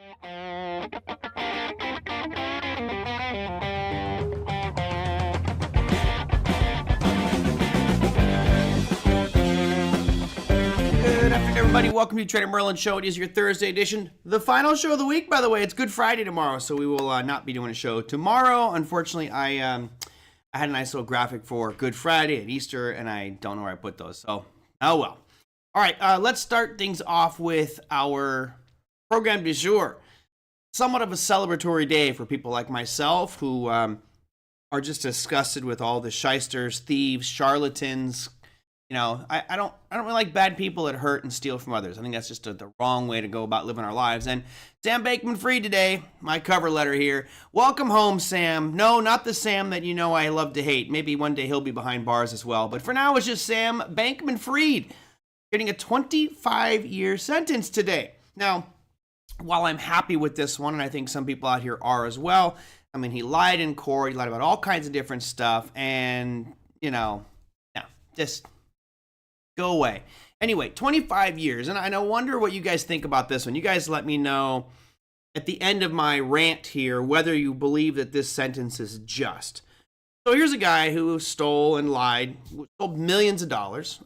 Good afternoon, everybody. Welcome to TraderMerlin Show. It is your Thursday edition, the final show of the week, by the way. It's Good Friday tomorrow, so we will not be doing a show tomorrow. Unfortunately, I had a nice little graphic for Good Friday and Easter, and I don't know where I put those, so oh well. All right, let's start things off with our program du jour. Somewhat of a celebratory day for people like myself who are just disgusted with all the shysters, thieves, charlatans. You know, I don't really like bad people that hurt and steal from others. I think that's just the wrong way to go about living our lives. And Sam Bankman-Fried today, my cover letter here. Welcome home, Sam. No, not the Sam that you know I love to hate. Maybe one day he'll be behind bars as well. But for now, it's just Sam Bankman-Fried getting a 25-year sentence today. Now, while I'm happy with this one, and I think some people out here are as well, I mean, he lied in court. He lied about all kinds of different stuff. And, you know, yeah, just go away. Anyway, 25 years. And I wonder what you guys think about this one. You guys let me know at the end of my rant here whether you believe that this sentence is just. So here's a guy who stole and lied, stole millions of dollars.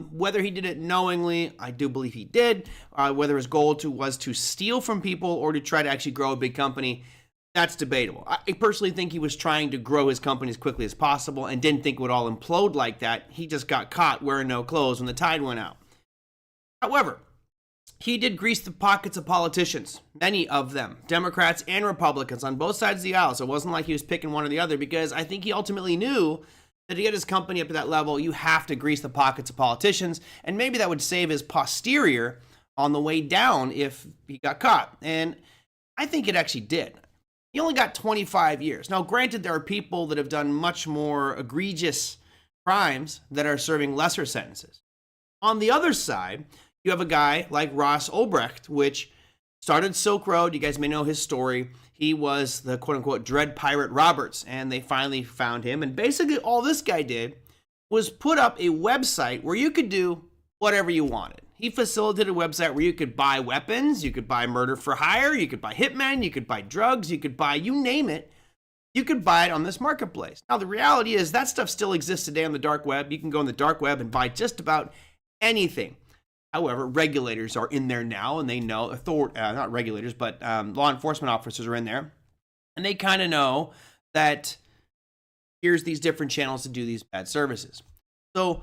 Whether he did it knowingly, I do believe he did. Whether his goal was to steal from people or to try to actually grow a big company, that's debatable. I personally think he was trying to grow his company as quickly as possible and didn't think it would all implode like that. He just got caught wearing no clothes when the tide went out. However, he did grease the pockets of politicians, many of them, Democrats and Republicans on both sides of the aisle. So it wasn't like he was picking one or the other, because I think he ultimately knew that to get his company up to that level, you have to grease the pockets of politicians. And maybe that would save his posterior on the way down if he got caught. And I think it actually did. He only got 25 years. Now, granted, there are people that have done much more egregious crimes that are serving lesser sentences. On the other side, you have a guy like Ross Ulbricht, which started Silk Road. You guys may know his story. He was the quote-unquote Dread Pirate Roberts, and they finally found him. And basically all this guy did was put up a website where you could do whatever you wanted. He facilitated a website where you could buy weapons, you could buy murder for hire, you could buy hitmen, you could buy drugs, you could buy, you name it, you could buy it on this marketplace. Now, the reality is that stuff still exists today on the dark web. You can go on the dark web and buy just about anything. However, regulators are in there now, and they know, not regulators, but law enforcement officers are in there, and they kind of know that here's these different channels to do these bad services. So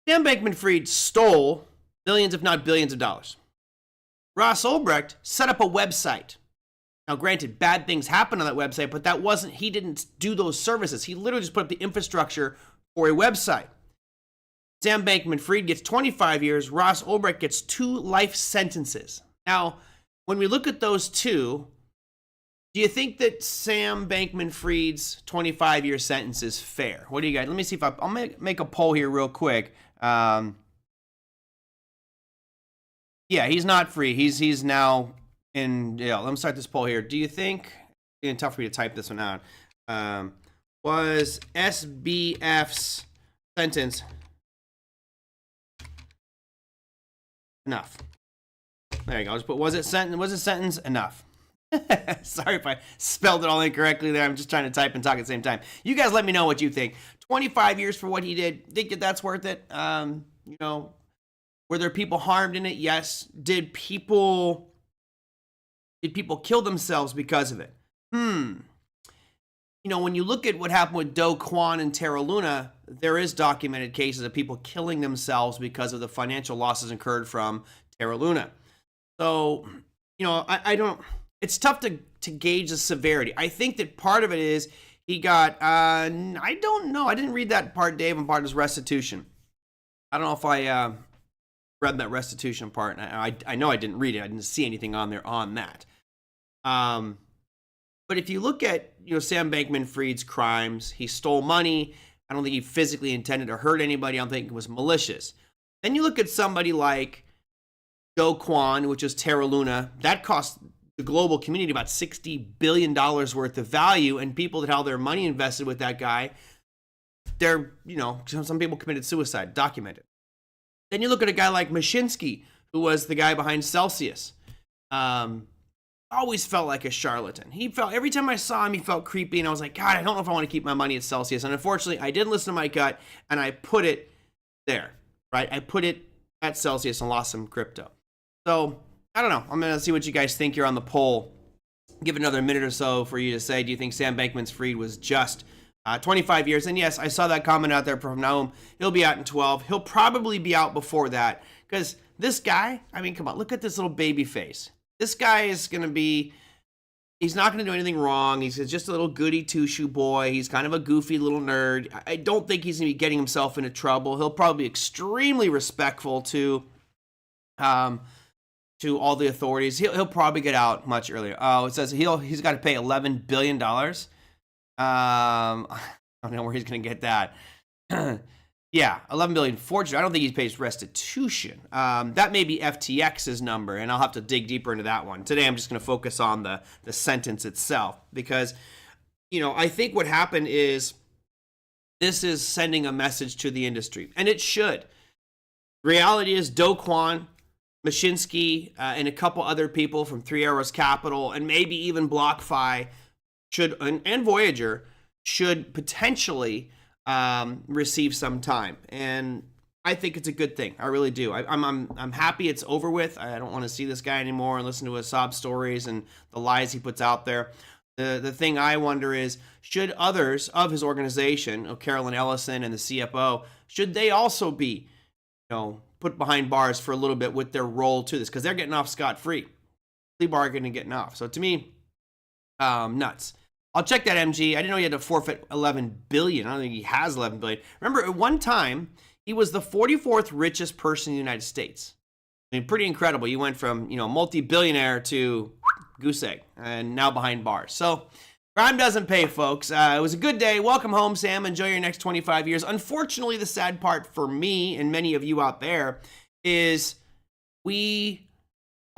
Sam Bankman-Fried stole millions, if not billions of dollars. Ross Ulbricht set up a website. Now, granted, bad things happened on that website, but he didn't do those services. He literally just put up the infrastructure for a website. Sam Bankman-Fried gets 25 years. Ross Ulbricht gets 2 life sentences. Now, when we look at those two, do you think that Sam Bankman-Fried's 25-year sentence is fair? What do you guys? Let me see if I'll make a poll here real quick. Yeah, he's not free. He's now in jail. Let me start this poll here. Do you think, it's tough for me to type this one out, was SBF's sentence enough? There you go. I'll just put, was it sentence enough? Sorry if I spelled it all incorrectly there. I'm just trying to type and talk at the same time. You guys let me know what you think. 25 years for what he did. Think that that's worth it? You know, were there people harmed in it? Yes. Did people kill themselves because of it? You know, when you look at what happened with Do Kwon and Terra Luna, there is documented cases of people killing themselves because of the financial losses incurred from Terra Luna. So, you know, I don't, it's tough to gauge the severity. I think that part of it is he got, I don't know. I didn't read that part, Dave, and part of his restitution. I don't know if I read that restitution part. I know I didn't read it. I didn't see anything on there on that. But if you look at, you know, Sam Bankman-Fried's crimes, he stole money. I don't think he physically intended to hurt anybody. I don't think it was malicious. Then you look at somebody like Do Kwon, which is Terra Luna. That cost the global community about $60 billion worth of value, and people that had their money invested with that guy, they're, you know, some people committed suicide, documented. Then you look at a guy like Mashinsky, who was the guy behind Celsius. always felt like a charlatan. Every time I saw him, he felt creepy, and I was like, God, I don't know if I want to keep my money at Celsius. And unfortunately, I did listen to my gut, and I put it there, right? I put it at Celsius and lost some crypto. So I don't know. I'm going to see what you guys think here on the poll. Give another minute or so for you to say, do you think Sam Bankman-Fried was just 25 years? And yes, I saw that comment out there from Naum. He'll be out in 12. He'll probably be out before that, because this guy, I mean, come on, look at this little baby face. This guy is going to be, he's not going to do anything wrong. He's just a little goody two-shoe boy. He's kind of a goofy little nerd. I don't think he's going to be getting himself into trouble. He'll probably be extremely respectful to all the authorities. He'll probably get out much earlier. Oh, it says he's got to pay $11 billion. I don't know where he's going to get that. Yeah, $11 billion fortune. I don't think he pays restitution. That may be FTX's number, and I'll have to dig deeper into that one. Today, I'm just going to focus on the sentence itself, because, I think what happened is this is sending a message to the industry, and it should. Reality is Do Kwon, Mashinsky, and a couple other people from Three Arrows Capital, and maybe even BlockFi and Voyager should potentially receive some time, and I think it's a good thing. I really do. I'm happy it's over with. I don't want to see this guy anymore and listen to his sob stories and the lies he puts out there. The thing I wonder is, should others of his organization, Carolyn Ellison and the CFO, should they also be, put behind bars for a little bit with their role to this, because they're getting off scot-free, plea bargain and getting off. So to me, nuts. I'll check that MG. I didn't know he had to forfeit $11 billion. I don't think he has $11 billion. Remember, at one time, he was the 44th richest person in the United States. I mean, pretty incredible. You went from, multi-billionaire to goose egg, and now behind bars. So crime doesn't pay, folks. It was a good day. Welcome home, Sam. Enjoy your next 25 years. Unfortunately, the sad part for me and many of you out there is we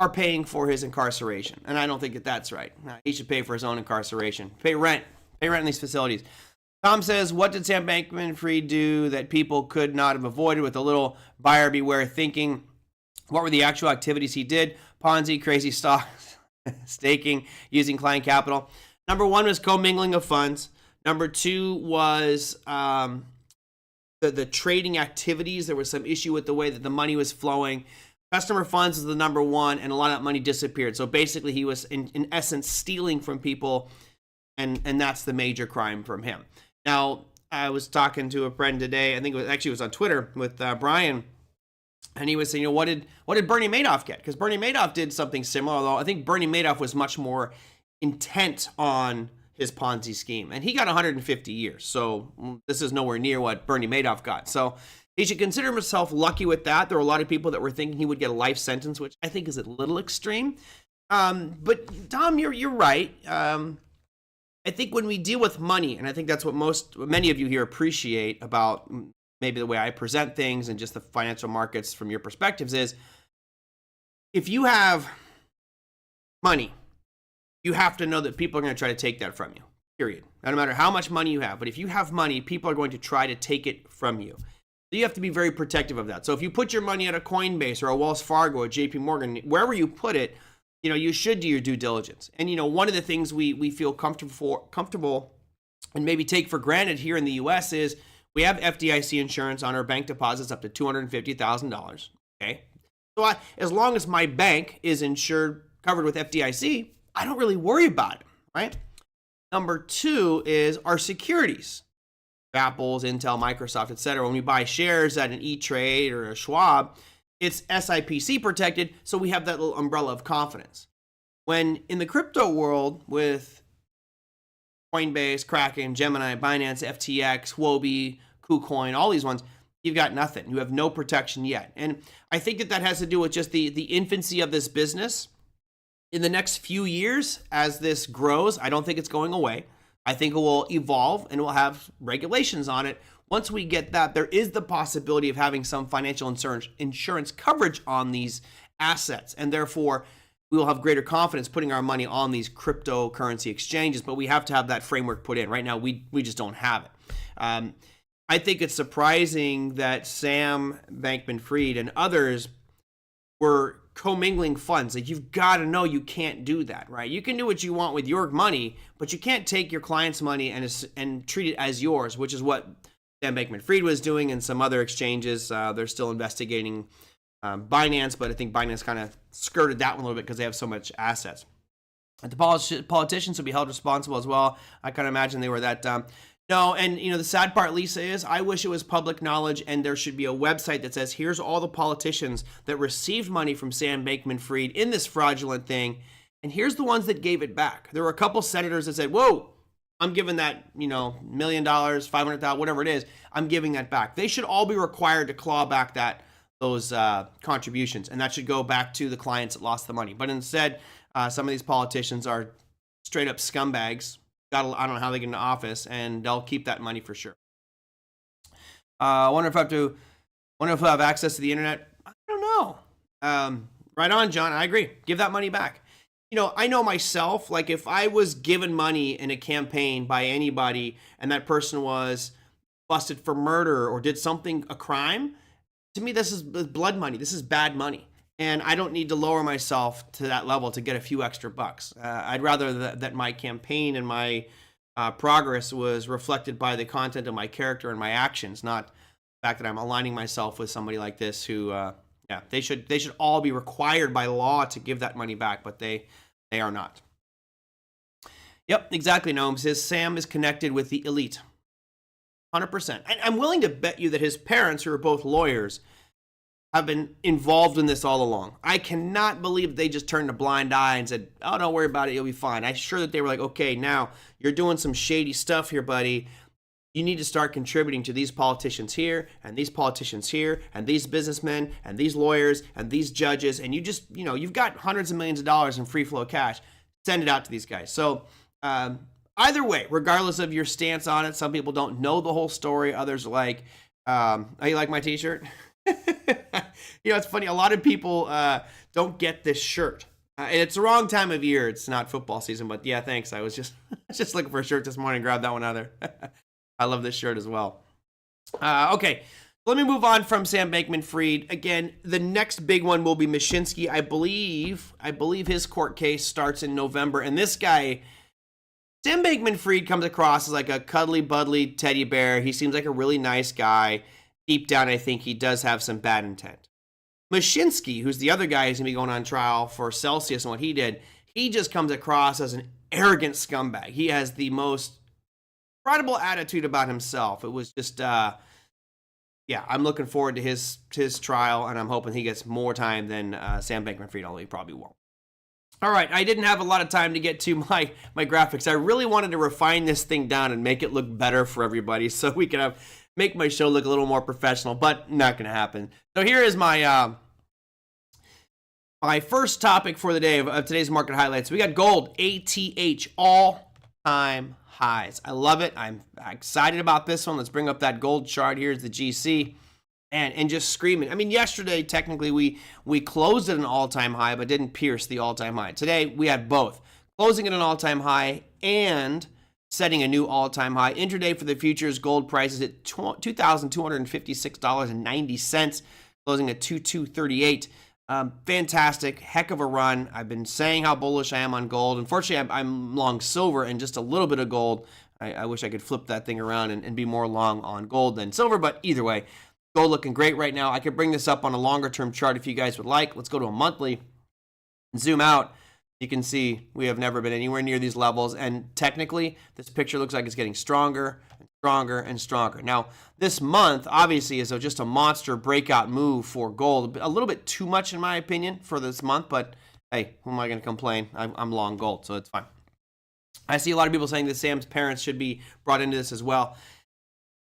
are paying for his incarceration, and I don't think that's right. He should pay for his own incarceration. Pay rent in these facilities. Tom says, what did Sam Bankman-Fried do that people could not have avoided with a little buyer beware thinking? What were the actual activities he did? Ponzi, crazy stock, staking, using client capital. Number one was commingling of funds. Number two was the trading activities. There was some issue with the way that the money was flowing. Customer funds is the number one, and a lot of that money disappeared. So basically, he was, in essence, stealing from people, and that's the major crime from him. Now, I was talking to a friend today. I think it was on Twitter with Brian, and he was saying, what did Bernie Madoff get? Because Bernie Madoff did something similar, although I think Bernie Madoff was much more intent on his Ponzi scheme, and he got 150 years. So this is nowhere near what Bernie Madoff got. So he should consider himself lucky with that. There were a lot of people that were thinking he would get a life sentence, which I think is a little extreme. But Tom, you're right. I think when we deal with money, and I think that's what many of you here appreciate about maybe the way I present things and just the financial markets from your perspectives, is if you have money, you have to know that people are going to try to take that from you, period. No matter how much money you have. But if you have money, people are going to try to take it from you. So you have to be very protective of that. So if you put your money at a Coinbase or a Wells Fargo or JP Morgan, wherever you put it, you should do your due diligence. And, one of the things we feel comfortable and maybe take for granted here in the U.S. is we have FDIC insurance on our bank deposits up to $250,000. Okay. So as long as my bank is covered with FDIC, I don't really worry about it, right? Number two is our securities. Apple's, Intel, Microsoft, etc. When we buy shares at an E-Trade or a Schwab, it's SIPC protected, so we have that little umbrella of confidence. When in the crypto world with Coinbase, Kraken, Gemini, Binance, FTX, Huobi, KuCoin, all these ones, you've got nothing. You have no protection yet. And I think that has to do with just the infancy of this business. In the next few years, as this grows, I don't think it's going away. I think it will evolve and we'll have regulations on it. Once we get that, there is the possibility of having some financial insurance coverage on these assets. And therefore, we will have greater confidence putting our money on these cryptocurrency exchanges. But we have to have that framework put in. Right now, we just don't have it. I think it's surprising that Sam Bankman-Fried and others were commingling funds. Like, you've got to know you can't do that, right? You can do what you want with your money, but you can't take your client's money and treat it as yours, which is what Sam Bankman-Fried was doing and some other exchanges. They're still investigating Binance, but I think Binance kind of skirted that one a little bit because they have so much assets. The politicians will be held responsible as well. I kind of imagine they were that dumb. No, and the sad part, Lisa, is I wish it was public knowledge and there should be a website that says, here's all the politicians that received money from Sam Bankman-Fried in this fraudulent thing, and here's the ones that gave it back. There were a couple senators that said, whoa, I'm giving that, $1 million, $500,000, whatever it is, I'm giving that back. They should all be required to claw back those contributions, and that should go back to the clients that lost the money. But instead, some of these politicians are straight up scumbags. I don't know how they get into office, and they'll keep that money for sure. Wonder if I have access to the internet. I don't know. Right on, John. I agree. Give that money back. I know myself, like if I was given money in a campaign by anybody and that person was busted for murder or did a crime, to me, this is blood money. This is bad money. And I don't need to lower myself to that level to get a few extra bucks. I'd rather that my campaign and my progress was reflected by the content of my character and my actions, not the fact that I'm aligning myself with somebody like this who, they should all be required by law to give that money back, but they are not. Yep, exactly, Noam says Sam is connected with the elite. 100%. And I'm willing to bet you that his parents, who are both lawyers, have been involved in this all along. I cannot believe they just turned a blind eye and said, oh, don't worry about it, you'll be fine. I'm sure that they were like, okay, now you're doing some shady stuff here, buddy. You need to start contributing to these politicians here, and these politicians here, and these businessmen, and these lawyers, and these judges, and you just, you've got hundreds of millions of dollars in free flow cash. Send it out to these guys. So either way, regardless of your stance on it, some people don't know the whole story. Others are like, oh, you like my t-shirt? It's funny. A lot of people don't get this shirt. And it's the wrong time of year. It's not football season, but yeah, thanks. I was just looking for a shirt this morning. Grabbed that one out of there. I love this shirt as well. Okay, let me move on from Sam Bankman-Fried. Again, the next big one will be Mashinsky. I believe his court case starts in November. And this guy, Sam Bankman-Fried, comes across as like a cuddly, buddly teddy bear. He seems like a really nice guy. Deep down, I think he does have some bad intent. Mashinsky, who's the other guy who's going to be going on trial for Celsius and what he did, he just comes across as an arrogant scumbag. He has the most incredible attitude about himself. It was just, I'm looking forward to his trial, and I'm hoping he gets more time than Sam Bankman-Fried, although he probably won't. All right, I didn't have a lot of time to get to my graphics. I really wanted to refine this thing down and make it look better for everybody so we can make my show look a little more professional, but not going to happen. So here is my my first topic for the day of today's market highlights. We got gold, ATH, all-time highs. I love it. I'm excited about this one. Let's bring up that gold chart. Here's the GC. And just screaming. I mean, yesterday, technically, we closed at an all-time high, but didn't pierce the all-time high. Today, we had both. Closing at an all-time high and setting a new all-time high. Intraday for the futures, gold prices at $2,256.90, closing at 2238. Fantastic, heck of a run. I've been saying how bullish I am on gold. Unfortunately, I'm long silver and just a little bit of gold. I wish I could flip that thing around and be more long on gold than silver, but either way, gold looking great right now. I could bring this up on a longer-term chart if you guys would like. Let's go to a monthly and zoom out. You can see we have never been anywhere near these levels, and technically, this picture looks like it's getting stronger and stronger and stronger. Now, this month, obviously, is just a monster breakout move for gold. A little bit too much, in my opinion, for this month, but hey, who am I going to complain? I'm long gold, so it's fine. I see a lot of people saying that Sam's parents should be brought into this as well.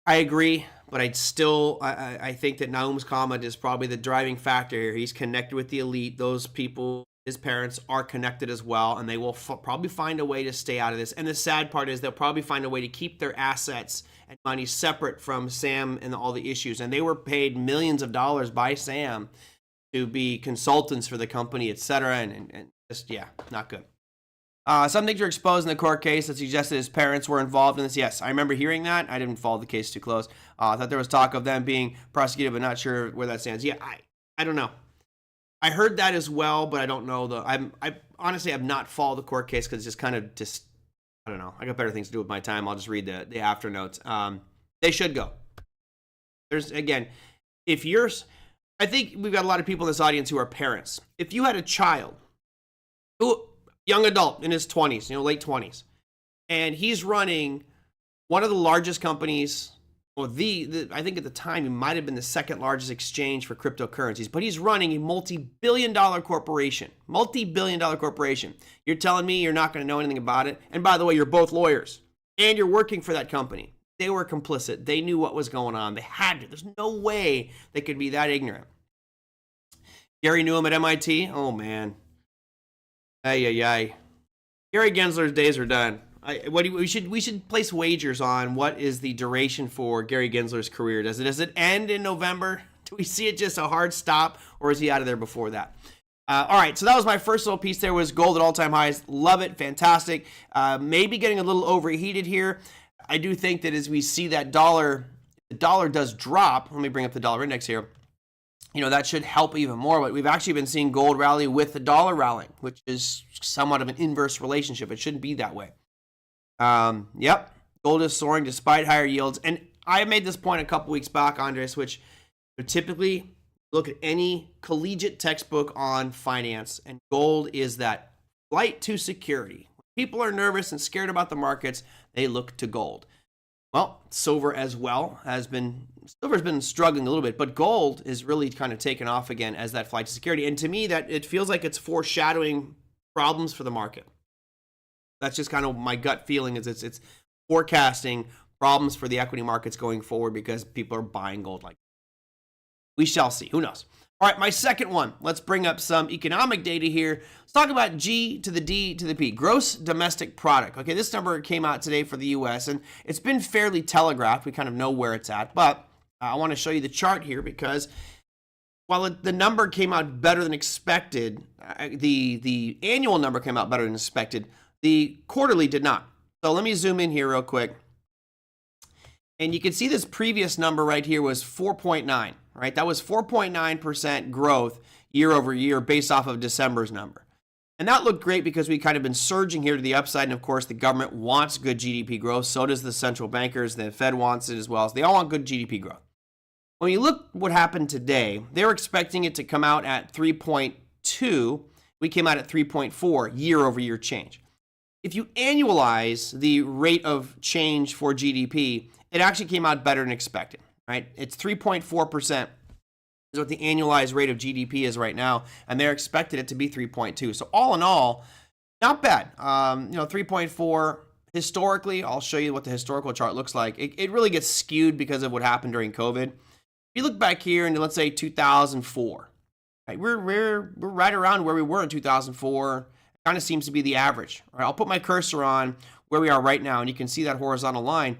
I agree, but I think that Naum's comment is probably the driving factor here. He's connected with the elite. Those people, his parents, are connected as well, and they will probably find a way to stay out of this. And the sad part is they'll probably find a way to keep their assets and money separate from Sam and all the issues. And they were paid millions of dollars by Sam to be consultants for the company, etc. And just, not good. Some things are exposed in the court case that suggested his parents were involved in this. Yes, I remember hearing that. I didn't follow the case too close. I thought there was talk of them being prosecuted, but not sure where that stands. Yeah, I don't know. I heard that as well, but I don't know I honestly have not followed the court case because it's just kind of just, I don't know. I got better things to do with my time. I'll just read the after notes. They should go. There's, again, if you're, I think we've got a lot of people in this audience who are parents. If you had a child, young adult in his 20s, late 20s, and he's running one of the largest companies, or I think at the time he might have been the second largest exchange for cryptocurrencies, but he's running a multi-billion-dollar corporation. Multi-billion-dollar corporation. You're telling me you're not going to know anything about it? And by the way, you're both lawyers, and you're working for that company. They were complicit. They knew what was going on. They had to. There's no way they could be that ignorant. Gary Newham at MIT? Oh, man. Ay. Gary Gensler's days are done. We should place wagers on what is the duration for Gary Gensler's career. Does it end in November? Do we see it just a hard stop, or is he out of there before that? All right, so that was my first little piece there, was gold at all-time highs. Love it, fantastic. Maybe getting a little overheated here. I do think that as we see that the dollar does drop. Let me bring up the dollar index here. That should help even more, but we've actually been seeing gold rally with the dollar rallying, which is somewhat of an inverse relationship. It shouldn't be that way. Yep, gold is soaring despite higher yields. And I made this point a couple weeks back, Andres, which typically look at any collegiate textbook on finance, and gold is that flight to security. When people are nervous and scared about the markets, they look to gold. Well, silver as well silver's been struggling a little bit, but gold is really kind of taken off again as that flight to security. And to me, that it feels like it's foreshadowing problems for the market. That's just kind of my gut feeling, is it's forecasting problems for the equity markets going forward because people are buying gold like that. We shall see. Who knows? All right, my second one. Let's bring up some economic data here. Let's talk about G to the D to the P, gross domestic product. Okay, this number came out today for the U.S., and it's been fairly telegraphed. We kind of know where it's at, but I want to show you the chart here because while the number came out better than expected, the annual number came out better than expected, the quarterly did not. So let me zoom in here real quick. And you can see this previous number right here was 4.9, right? That was 4.9% growth year over year based off of December's number. And that looked great because we kind of been surging here to the upside. And of course, the government wants good GDP growth. So does the central bankers. The Fed wants it as well. So they all want good GDP growth. When you look what happened today, they were expecting it to come out at 3.2. We came out at 3.4 year over year change. If you annualize the rate of change for GDP, it actually came out better than expected, right? It's 3.4% is what the annualized rate of GDP is right now, and they're expected it to be 3.2. So all in all, not bad. 3.4 historically, I'll show you what the historical chart looks like. It really gets skewed because of what happened during COVID. If you look back here into, let's say, 2004, right? We're right around where we were in 2004. Kind of seems to be the average. All right, I'll put my cursor on where we are right now, and you can see that horizontal line.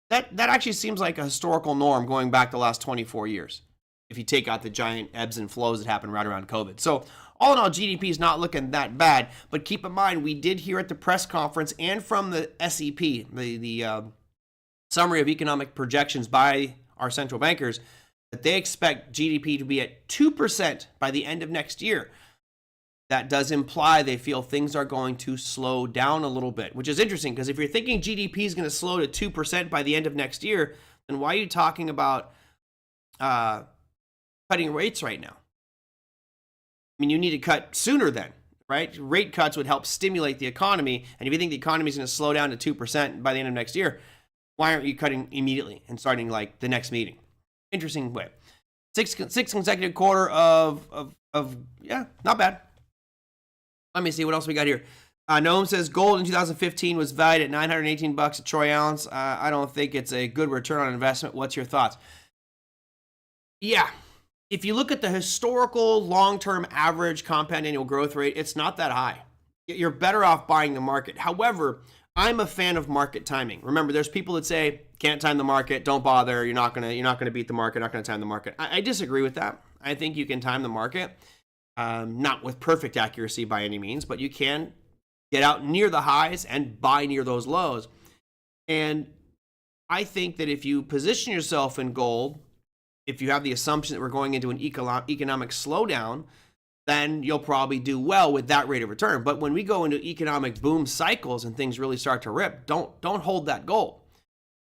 That actually seems like a historical norm going back the last 24 years, if you take out the giant ebbs and flows that happened right around COVID. So all in all, GDP is not looking that bad, but keep in mind, we did hear at the press conference and from the SEP, the Summary of Economic Projections by our central bankers, that they expect GDP to be at 2% by the end of next year. That does imply they feel things are going to slow down a little bit, which is interesting because if you're thinking GDP is going to slow to 2% by the end of next year, then why are you talking about cutting rates right now? I mean, you need to cut sooner then, right? Rate cuts would help stimulate the economy. And if you think the economy is going to slow down to 2% by the end of next year, why aren't you cutting immediately and starting like the next meeting? Interesting way. Six consecutive quarter of yeah, not bad. Let me see what else we got here. Noam says gold in 2015 was valued at $918 a troy ounce. I don't think it's a good return on investment. What's your thoughts? Yeah, if you look at the historical long-term average compound annual growth rate, it's not that high. You're better off buying the market. However, I'm a fan of market timing. Remember, there's people that say can't time the market, don't bother. You're not gonna beat the market. Not gonna time the market. I disagree with that. I think you can time the market. Not with perfect accuracy by any means, but you can get out near the highs and buy near those lows. And I think that if you position yourself in gold, if you have the assumption that we're going into an economic slowdown, then you'll probably do well with that rate of return. But when we go into economic boom cycles and things really start to rip, don't hold that gold.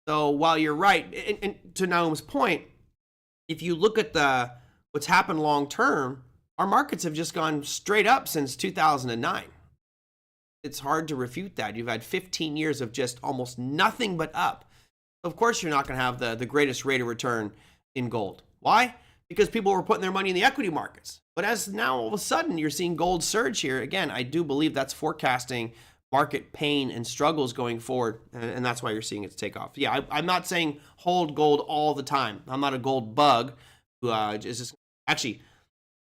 So while you're right, and to Naum's point, if you look at what's happened long term, our markets have just gone straight up since 2009. It's hard to refute that. You've had 15 years of just almost nothing but up. Of course, you're not going to have the greatest rate of return in gold. Why? Because people were putting their money in the equity markets. But as now all of a sudden you're seeing gold surge here, again, I do believe that's forecasting market pain and struggles going forward, and that's why you're seeing it take off. Yeah, I'm not saying hold gold all the time. I'm not a gold bug who is just actually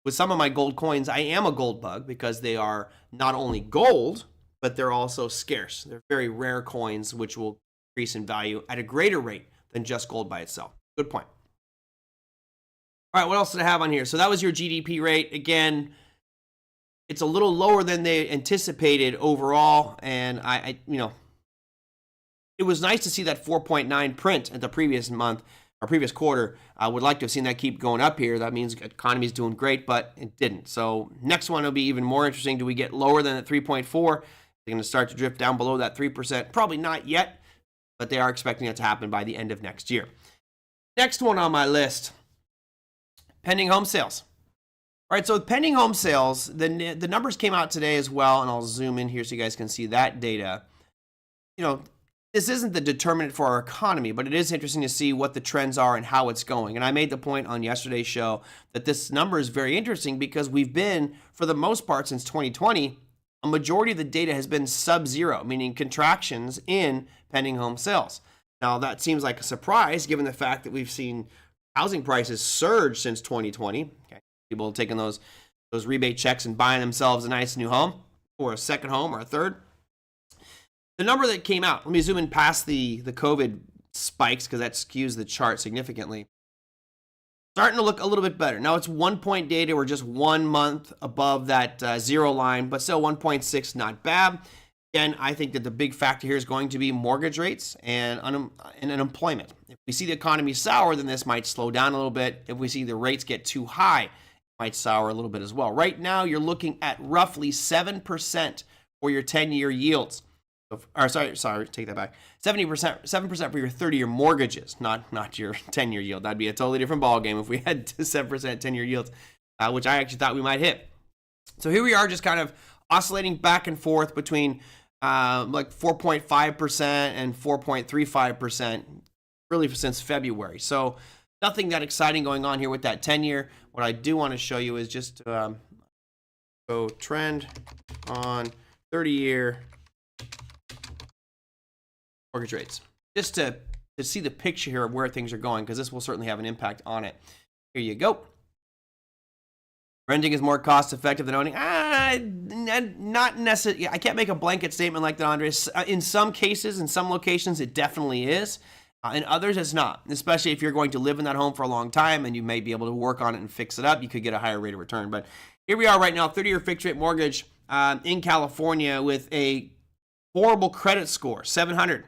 with some of my gold coins. I am a gold bug because they are not only gold, but they're also scarce. They're very rare coins, which will increase in value at a greater rate than just gold by itself. Good point. All right, what else did I have on here? So that was your GDP rate. Again, it's a little lower than they anticipated overall, and I it was nice to see that 4.9 print at the previous month or previous quarter. I would like to have seen that keep going up here. That means the economy is doing great, but it didn't. So next one will be even more interesting. Do we get lower than at 3.4? They're going to start to drift down below that 3%. Probably not yet, but they are expecting it to happen by the end of next year. Next one on my list. Pending home sales. All right, so with pending home sales, the numbers came out today as well, and I'll zoom in here so you guys can see that data. You know, this isn't the determinant for our economy, but it is interesting to see what the trends are and how it's going. And I made the point on yesterday's show that this number is very interesting because we've been, for the most part since 2020, a majority of the data has been sub-zero, meaning contractions in pending home sales. Now, that seems like a surprise given the fact that we've seen housing prices surge since 2020. Okay. People taking those rebate checks and buying themselves a nice new home or a second home or a third. The number that came out, let me zoom in past the COVID spikes because that skews the chart significantly. Starting to look a little bit better. Now it's 1 point data. We're just 1 month above that zero line, but still 1.6, not bad. Again, I think that the big factor here is going to be mortgage rates and unemployment. If we see the economy sour, then this might slow down a little bit. If we see the rates get too high, it might sour a little bit as well. Right now, you're looking at roughly 7% for your 10-year yields. Or sorry, take that back. 7% for your 30-year mortgages, not your 10-year yield. That'd be a totally different ballgame if we had 7% 10-year yields, which I actually thought we might hit. So here we are, just kind of oscillating back and forth between like 4.5% and 4.35%, really since February. So nothing that exciting going on here with that 10-year. What I do want to show you is just go trend on 30-year mortgage rates, just to see the picture here of where things are going, because this will certainly have an impact on it. Here you go. Renting is more cost effective than owning. Not necessarily. I can't make a blanket statement like that, Andres. In some cases, in some locations, it definitely is. In others, it's not. Especially if you're going to live in that home for a long time and you may be able to work on it and fix it up, you could get a higher rate of return. But here we are right now, 30-year fixed rate mortgage in California with a horrible credit score, 700.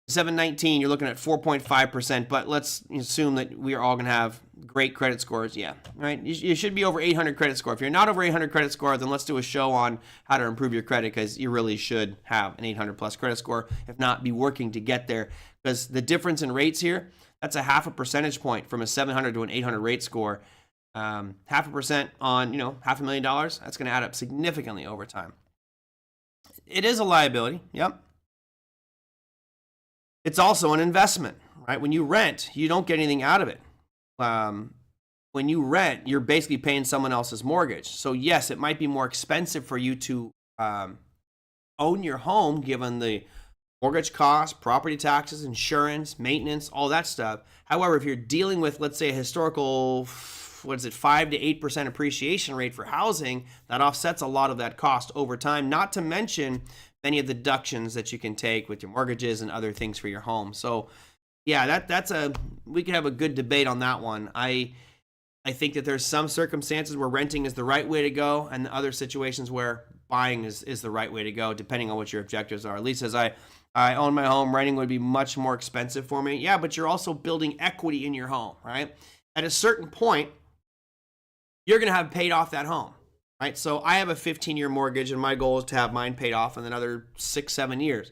719, you're looking at 4.5%, but let's assume that we are all going to have great credit scores. Yeah, right? You should be over 800 credit score. If you're not over 800 credit score, then let's do a show on how to improve your credit, because you really should have an 800 plus credit score. If not, be working to get there, because the difference in rates here, that's a 0.5 percentage point from a 700 to an 800 rate score. 0.5% on, $500,000, that's going to add up significantly over time. It is a liability. Yep. It's also an investment, right? When you rent, you don't get anything out of it. When you rent, you're basically paying someone else's mortgage. So yes, it might be more expensive for you to own your home, given the mortgage costs, property taxes, insurance, maintenance, all that stuff. However, if you're dealing with, let's say, a historical, 5 to 8% appreciation rate for housing, that offsets a lot of that cost over time, not to mention many of the deductions that you can take with your mortgages and other things for your home. So yeah, we could have a good debate on that one. I think that there's some circumstances where renting is the right way to go, and other situations where buying is the right way to go, depending on what your objectives are. At least as I own my home, renting would be much more expensive for me. Yeah, but you're also building equity in your home, right? At a certain point, you're going to have paid off that home, right? So I have a 15-year mortgage, and my goal is to have mine paid off in another 6-7 years.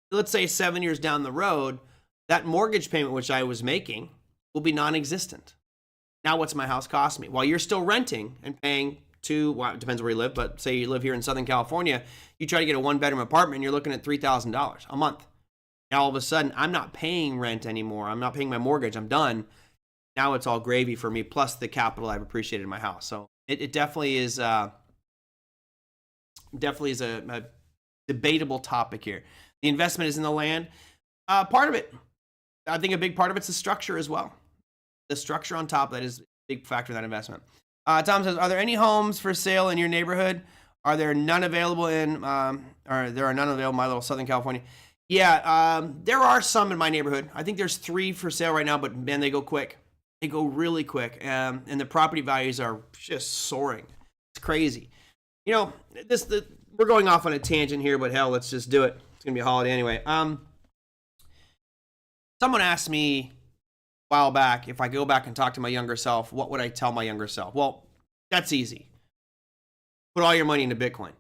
Let's say 7 years down the road, that mortgage payment, which I was making, will be non-existent. Now what's my house cost me? While you're still renting and paying well, it depends where you live, but say you live here in Southern California, you try to get a 1-bedroom apartment, and you're looking at $3,000 a month. Now all of a sudden, I'm not paying rent anymore. I'm not paying my mortgage. I'm done. Now it's all gravy for me, plus the capital I've appreciated in my house. So it definitely is a debatable topic here. The investment is in the land. Part of it, I think a big part of it's the structure as well. The structure on top of that is a big factor in that investment. Tom says, are there any homes for sale in your neighborhood? Are there none available in my little Southern California? Yeah, there are some in my neighborhood. I think there's 3 for sale right now, but man, they go quick. They go really quick. And the property values are just soaring. It's crazy. You know, we're going off on a tangent here, but hell, let's just do it. It's going to be a holiday anyway. Someone asked me a while back, if I go back and talk to my younger self, what would I tell my younger self? Well, that's easy. Put all your money into Bitcoin.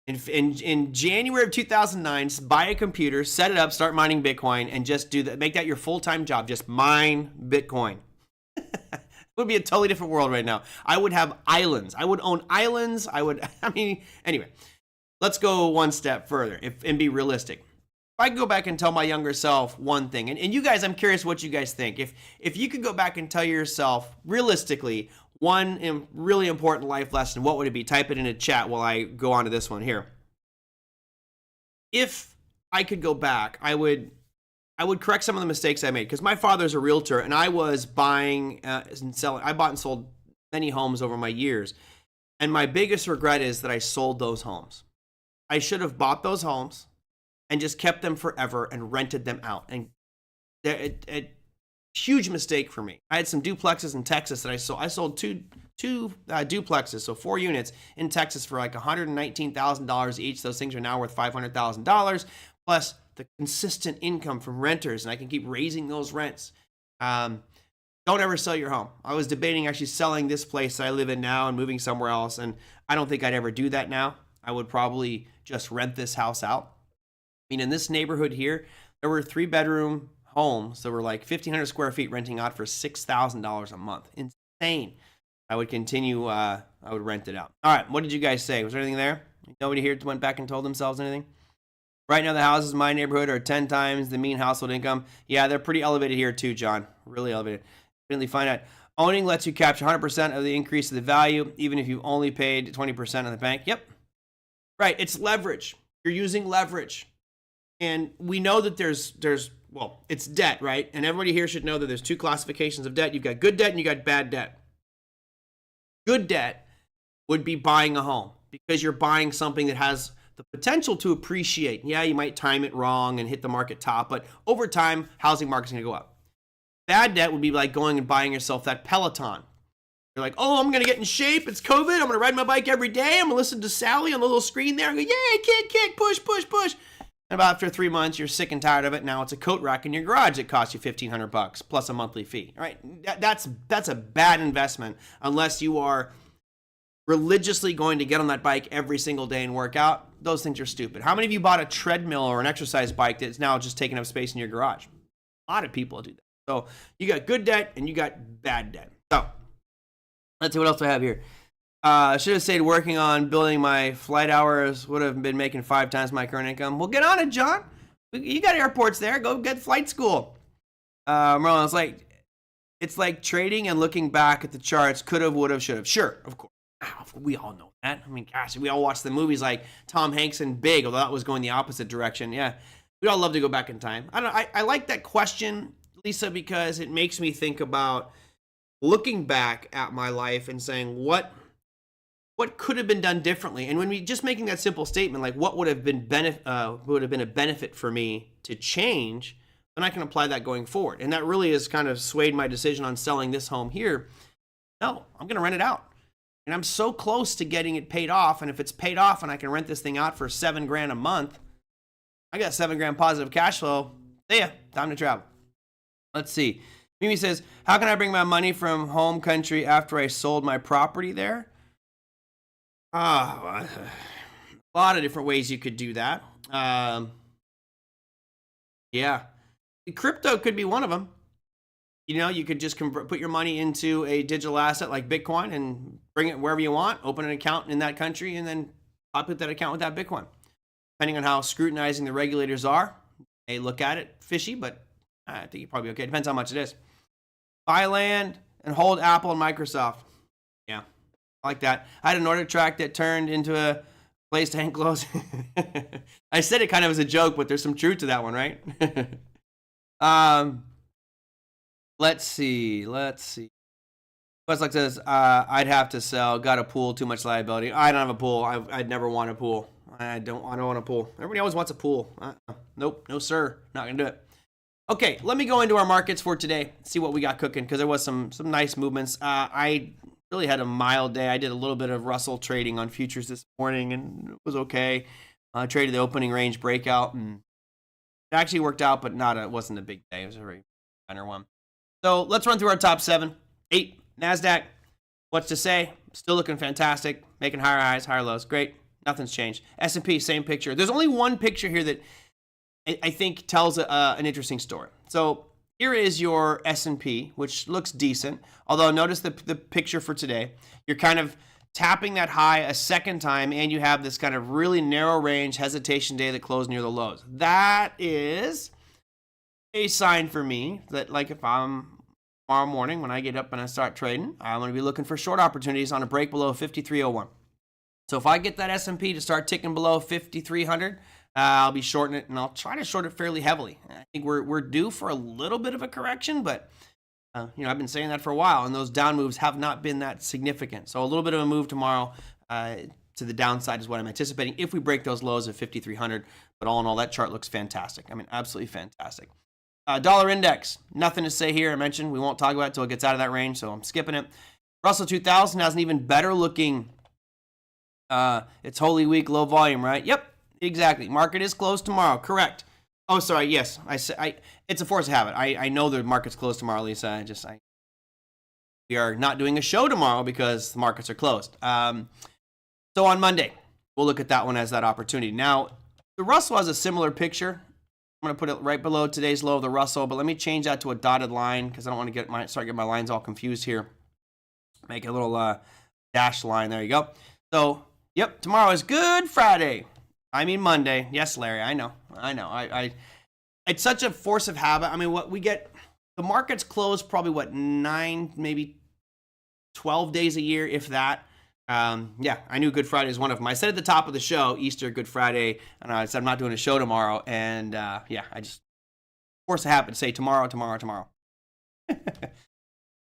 In January of 2009, buy a computer, set it up, start mining Bitcoin, and just do that. Make that your full-time job. Just mine Bitcoin. It would be a totally different world right now. I would have islands. I would own islands. Anyway, let's go one step further and be realistic. If I could go back and tell my younger self one thing, and you guys, I'm curious what you guys think. If you could go back and tell yourself realistically one really important life lesson, what would it be? Type it in a chat while I go on to this one here. If I could go back, I would correct some of the mistakes I made, because my father's a realtor, and I was buying and selling. I bought and sold many homes over my years, and my biggest regret is that I sold those homes. I should have bought those homes and just kept them forever and rented them out. And a huge mistake for me. I had some duplexes in Texas that I sold. I sold two duplexes, so 4 units in Texas for like $119,000 each. Those things are now worth $500,000, plus the consistent income from renters, and I can keep raising those rents. Don't ever sell your home. I was debating actually selling this place that I live in now and moving somewhere else, and I don't think I'd ever do that now. I would probably just rent this house out. I mean, in this neighborhood here, there were 3-bedroom homes that were like 1,500 square feet renting out for $6,000 a month. Insane. I would continue, I would rent it out. All right, what did you guys say? Was there anything there? Nobody here went back and told themselves anything? Right now, the houses in my neighborhood are 10 times the mean household income. Yeah, they're pretty elevated here too, John. Really elevated. Really find out. Owning lets you capture 100% of the increase of the value, even if you've only paid 20% on the bank. Yep. Right, it's leverage. You're using leverage. And we know that well, it's debt, right? And everybody here should know that there's 2 classifications of debt. You've got good debt and you got bad debt. Good debt would be buying a home, because you're buying something that has the potential to appreciate. Yeah, you might time it wrong and hit the market top, but over time, housing market's gonna go up. Bad debt would be like going and buying yourself that Peloton. You're like, oh, I'm gonna get in shape. It's COVID. I'm gonna ride my bike every day. I'm gonna listen to Sally on the little screen there and go, yay, kick, push, push, push. And about after 3 months, you're sick and tired of it. Now it's a coat rack in your garage that costs you $1,500 plus a monthly fee. All right, that's a bad investment unless you are religiously going to get on that bike every single day and work out. Those things are stupid. How many of you bought a treadmill or an exercise bike that's now just taking up space in your garage? A lot of people do that. So you got good debt and you got bad debt. So let's see what else I have here. I should have stayed working on building my flight hours. Would have been making 5 times my current income. Well, get on it, John. You got airports there. Go get flight school. Merlin, it's like trading and looking back at the charts. Could have, would have, should have. Sure, of course. We all know that. I mean, gosh, we all watch the movies like Tom Hanks and Big, although that was going the opposite direction. Yeah, we'd all love to go back in time. I like that question, Lisa, because it makes me think about looking back at my life and saying, what could have been done differently? And when we just making that simple statement, like what would have been a benefit for me to change, then I can apply that going forward. And that really has kind of swayed my decision on selling this home here. No, I'm going to rent it out. And I'm so close to getting it paid off. And if it's paid off and I can rent this thing out for $7,000 a month, I got $7,000 positive cash flow. See ya. Time to travel. Let's see. Mimi says, how can I bring my money from home country after I sold my property there? A lot of different ways you could do that. Yeah. Crypto could be one of them. You know, you could just put your money into a digital asset like Bitcoin and bring it wherever you want, open an account in that country, and then populate that account with that Bitcoin. Depending on how scrutinizing the regulators are, they look at it fishy, but I think you're probably okay. Depends how much it is. Buy land and hold Apple and Microsoft. Yeah, I like that. I had an order track that turned into a place to hang clothes. I said it kind of as a joke, but there's some truth to that one, right? Let's see. Westlake says, I'd have to sell. Got a pool, too much liability. I don't have a pool. I'd never want a pool. I don't want a pool. Everybody always wants a pool. Nope, no sir. Not gonna do it. Okay, let me go into our markets for today. See what we got cooking, because there was some nice movements. I really had a mild day. I did a little bit of Russell trading on futures this morning, and it was okay. Traded the opening range breakout, and it actually worked out, but it wasn't a big day. It was a very minor one. So let's run through our top 7, 8. NASDAQ, what's to say? Still looking fantastic, making higher highs, higher lows. Great, nothing's changed. S&P, same picture. There's only one picture here that I think tells an interesting story. So here is your S&P, which looks decent. Although notice the picture for today. You're kind of tapping that high a second time, and you have this kind of really narrow range hesitation day that closed near the lows. That is a sign for me that, like, if I'm tomorrow morning when I get up and I start trading, I'm going to be looking for short opportunities on a break below 53.01. So if I get that S&P to start ticking below 5,300, I'll be shorting it, and I'll try to short it fairly heavily. I think we're due for a little bit of a correction, but I've been saying that for a while, and those down moves have not been that significant. So a little bit of a move tomorrow to the downside is what I'm anticipating if we break those lows of 5,300. But all in all, that chart looks fantastic. I mean, absolutely fantastic. Dollar index, nothing to say here. I mentioned we won't talk about it until it gets out of that range, so I'm skipping it. Russell 2000 has an even better looking, it's Holy Week, low volume, right? Yep, exactly. Market is closed tomorrow, correct. Oh, sorry, yes. It's a force of habit. I know the market's closed tomorrow, Lisa. We are not doing a show tomorrow because the markets are closed. So on Monday, we'll look at that one as that opportunity. Now, the Russell has a similar picture. I'm going to put it right below today's low of the Russell, but let me change that to a dotted line because I don't want to start getting my lines all confused here. Make a little dashed line. There you go. So, yep, tomorrow is Good Friday. I mean Monday. Yes, Larry, I know. It's such a force of habit. I mean, the market's closed probably, 9, maybe 12 days a year, if that. Yeah, I knew Good Friday is one of them. I said at the top of the show, Easter, Good Friday, and I said I'm not doing a show tomorrow. And yeah, I just force a habit to say tomorrow.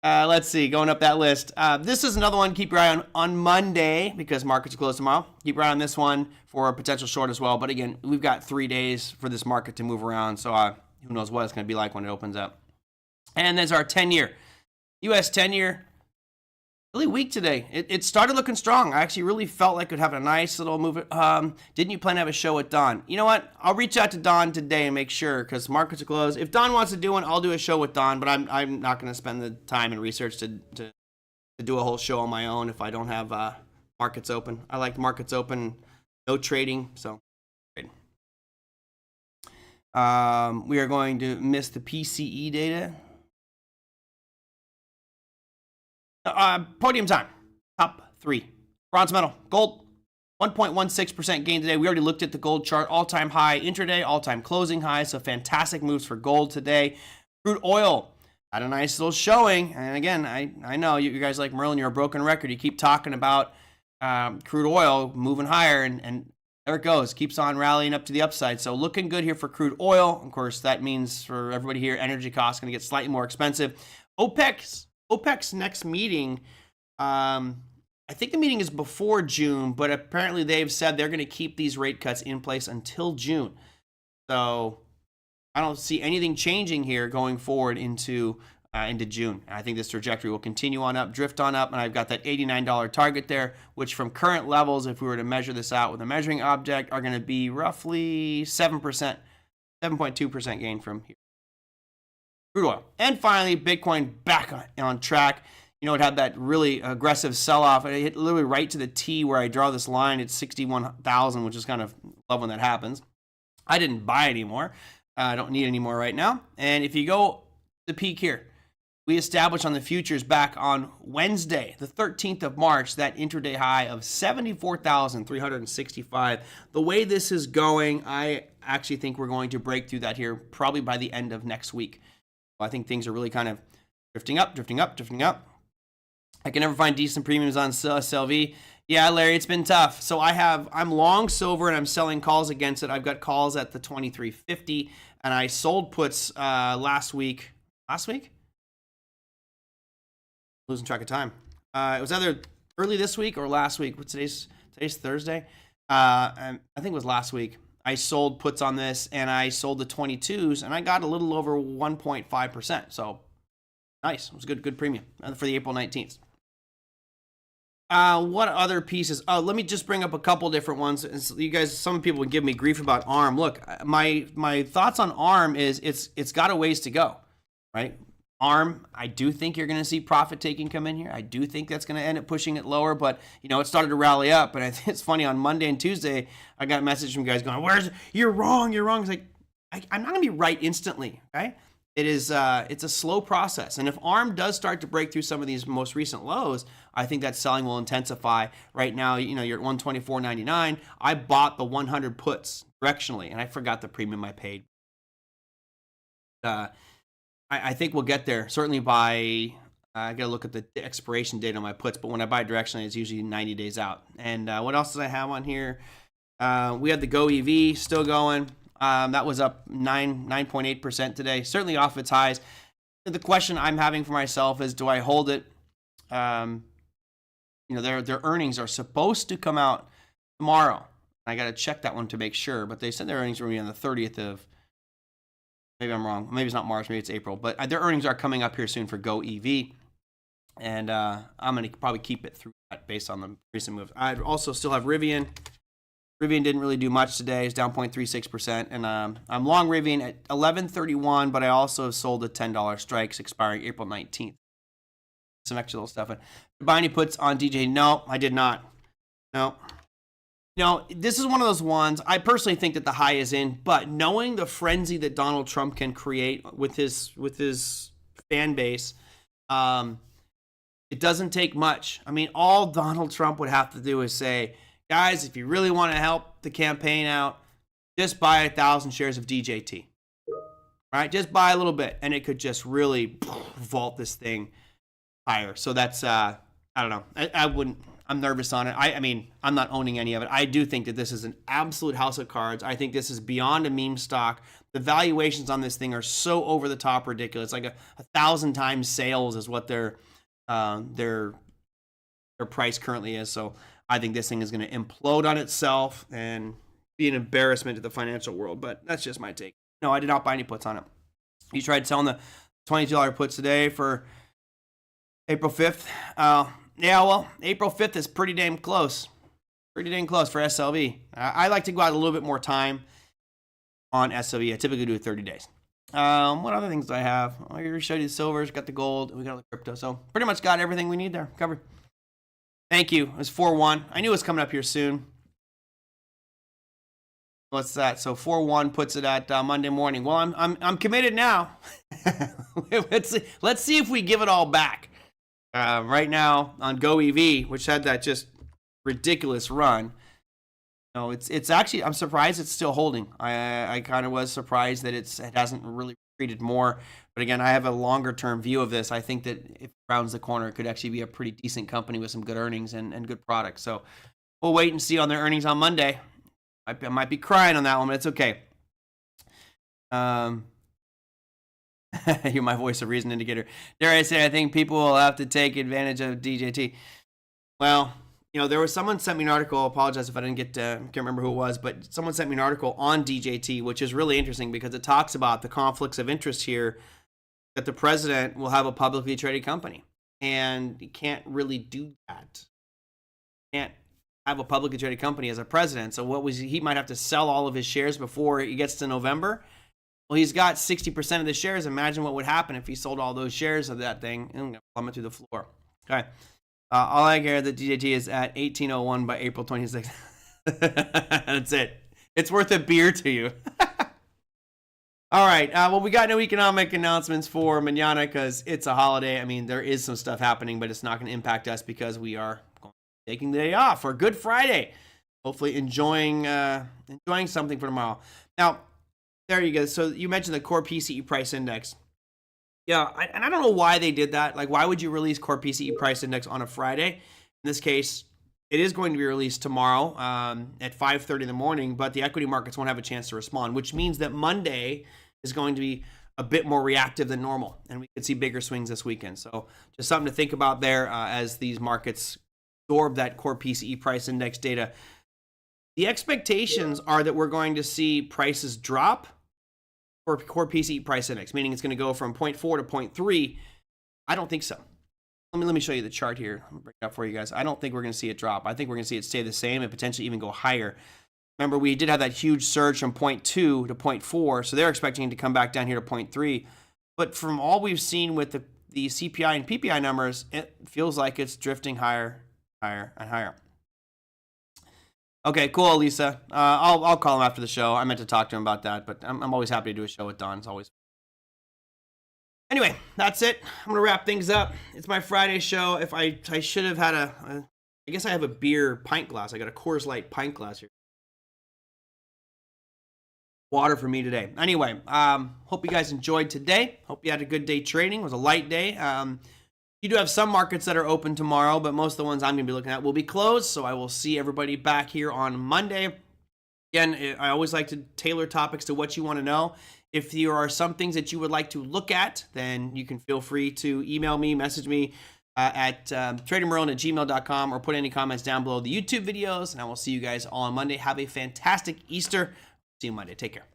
Let's see, going up that list. This is another one. Keep your eye on Monday because markets are closed tomorrow. Keep your eye on this one for a potential short as well. But again, we've got 3 days for this market to move around. So who knows what it's going to be like when it opens up. And there's our 10-year. U.S. 10-year. Really weak today. It started looking strong. I actually really felt like it would have a nice little move. Didn't you plan to have a show with Don? You know what? I'll reach out to Don today and make sure because markets are closed. If Don wants to do one, I'll do a show with Don. But I'm not going to spend the time and research to do a whole show on my own if I don't have markets open. I like markets open, no trading. So we are going to miss the PCE data. Podium time. Top 3. Bronze medal. Gold. 1.16% gain today. We already looked at the gold chart. All-time high intraday. All-time closing high. So fantastic moves for gold today. Crude oil. Had a nice little showing. And again, I know you guys like Merlin. You're a broken record. You keep talking about crude oil moving higher. And there it goes. Keeps on rallying up to the upside. So looking good here for crude oil. Of course, that means for everybody here, energy costs going to get slightly more expensive. OPEC's next meeting, I think the meeting is before June, but apparently they've said they're going to keep these rate cuts in place until June. So I don't see anything changing here going forward into June. I think this trajectory will continue on up, drift on up, and I've got that $89 target there, which from current levels, if we were to measure this out with a measuring object, are going to be roughly 7%, 7.2% gain from here. crude oil. And finally, Bitcoin back on track. You know, it had that really aggressive sell-off. It hit literally right to the T where I draw this line. It's 61,000, which is kind of love when that happens. I didn't buy anymore. I don't need any more right now. And if you go the peak here, we established on the futures back on Wednesday, the 13th of March, that intraday high of 74,365. The way this is going, I actually think we're going to break through that here probably by the end of next week. I think things are really kind of drifting up, drifting up, drifting up. I can never find decent premiums on SLV. Yeah, Larry, it's been tough. So I'm long silver and I'm selling calls against it. I've got calls at the 23.50 and I sold puts last week. Last week? Losing track of time. It was either early this week or last week. Today's Thursday. I think it was last week. I sold puts on this and I sold the 22s and I got a little over 1.5%. So nice. It was a good premium for the April 19th. What other pieces? Let me just bring up a couple different ones. You guys, some people would give me grief about ARM. Look, my thoughts on ARM is it's got a ways to go, right? ARM, I do think you're going to see profit taking come in here. I do think that's going to end up pushing it lower, but you know, it started to rally up. And I think it's funny, on Monday and Tuesday, I got a message from guys going, you're wrong. It's like, I'm not going to be right instantly, okay? It's a slow process. And if ARM does start to break through some of these most recent lows, I think that selling will intensify. Right now, you know, you're at 124.99. I bought the 100 puts directionally, and I forgot the premium I paid. I think we'll get there, certainly by, I got to look at the expiration date on my puts, but when I buy directionally, it's usually 90 days out. And what else did I have on here? We had the GOEV still going. That was up 9.8% today, certainly off its highs. The question I'm having for myself is, do I hold it? You know, their earnings are supposed to come out tomorrow. I got to check that one to make sure, but they said their earnings were going to be on the 30th of, maybe I'm wrong. Maybe it's not March, maybe it's April, but their earnings are coming up here soon for GOEV. And I'm going to probably keep it through that based on the recent moves. I also still have Rivian. Rivian didn't really do much today. It's down 0.36%. And I'm long Rivian at 11.31, but I also have sold the $10 strikes expiring April 19th. Some extra little stuff. Did I buy any puts on DJ? No, I did not. No. No, this is one of those ones. I personally think that the high is in, but knowing the frenzy that Donald Trump can create with his fan base, it doesn't take much. I mean, all Donald Trump would have to do is say, guys, if you really want to help the campaign out, just buy 1,000 shares of DJT. Right? Just buy a little bit, and it could just really vault this thing higher. So that's, I don't know. I wouldn't. I'm nervous on it. I mean, I'm not owning any of it. I do think that this is an absolute house of cards. I think this is beyond a meme stock. The valuations on this thing are so over the top ridiculous. Like a 1,000 times sales is what their price currently is. So I think this thing is going to implode on itself and be an embarrassment to the financial world. But that's just my take. No, I did not buy any puts on it. You tried selling the $22 puts today for April 5th. Yeah, well, April 5th is pretty damn close. Pretty dang close for SLV. I like to go out a little bit more time on SLV. I typically do 30 days. What other things do I have? I already showed you the silvers, got the gold, we got the crypto. So pretty much got everything we need there covered. Thank you. It was 4-1. I knew it was coming up here soon. What's that? So 4-1 puts it at Monday morning. Well, I'm committed now. Let's see if we give it all back. Right now on GOEV, which had that just ridiculous run. No, it's actually, I'm surprised it's still holding. I kind of was surprised that it hasn't really retreated more. But again, I have a longer term view of this. I think that if it rounds the corner, it could actually be a pretty decent company with some good earnings and good products. So we'll wait and see on their earnings on Monday. I might be crying on that one, but it's okay. You're my voice of reason indicator. Dare I say, I think people will have to take advantage of DJT. Well, you know, there was someone sent me an article. I apologize if I didn't get can't remember who it was, but someone sent me an article on DJT, which is really interesting because it talks about the conflicts of interest here, that the president will have a publicly traded company, and he can't really do that. Can't have a publicly traded company as a president. So he might have to sell all of his shares before he gets to November. Well, he's got 60% of the shares. Imagine what would happen if he sold all those shares of that thing and plummet through the floor. Okay. All I care that DJT is at 1801 by April 26th. That's it. It's worth a beer to you. All right. Well, we got no economic announcements for manana because it's a holiday. I mean, there is some stuff happening, but it's not going to impact us because we are taking the day off for Good Friday. Hopefully enjoying something for tomorrow. Now, there you go. So you mentioned the core PCE price index. Yeah, and I don't know why they did that. Like, why would you release core PCE price index on a Friday? In this case, it is going to be released tomorrow at 5:30 in the morning, but the equity markets won't have a chance to respond, which means that Monday is going to be a bit more reactive than normal, and we could see bigger swings this weekend. So just something to think about there as these markets absorb that core PCE price index data. The expectations are that we're going to see prices drop for core PCE price index, meaning it's going to go from 0.4 to 0.3. I don't think so. Let me show you the chart here. I'm going to break it up for you guys. I don't think we're going to see it drop. I think we're going to see it stay the same and potentially even go higher. Remember, we did have that huge surge from 0.2 to 0.4, so they're expecting to come back down here to 0.3. But from all we've seen with the CPI and PPI numbers, it feels like it's drifting higher, higher, and higher. Okay, cool, Lisa. I'll call him after the show. I meant to talk to him about that, but I'm always happy to do a show with Don. It's always. Anyway, that's it. I'm gonna wrap things up. It's my Friday show. If I should have had I guess I have a beer pint glass. I got a Coors Light pint glass here. Water for me today. Anyway, hope you guys enjoyed today. Hope you had a good day trading. It was a light day. You do have some markets that are open tomorrow, but most of the ones I'm going to be looking at will be closed. So I will see everybody back here on Monday. Again, I always like to tailor topics to what you want to know. If there are some things that you would like to look at, then you can feel free to email me, message me at TraderMerlin@gmail.com or put any comments down below the YouTube videos. And I will see you guys all on Monday. Have a fantastic Easter. See you Monday. Take care.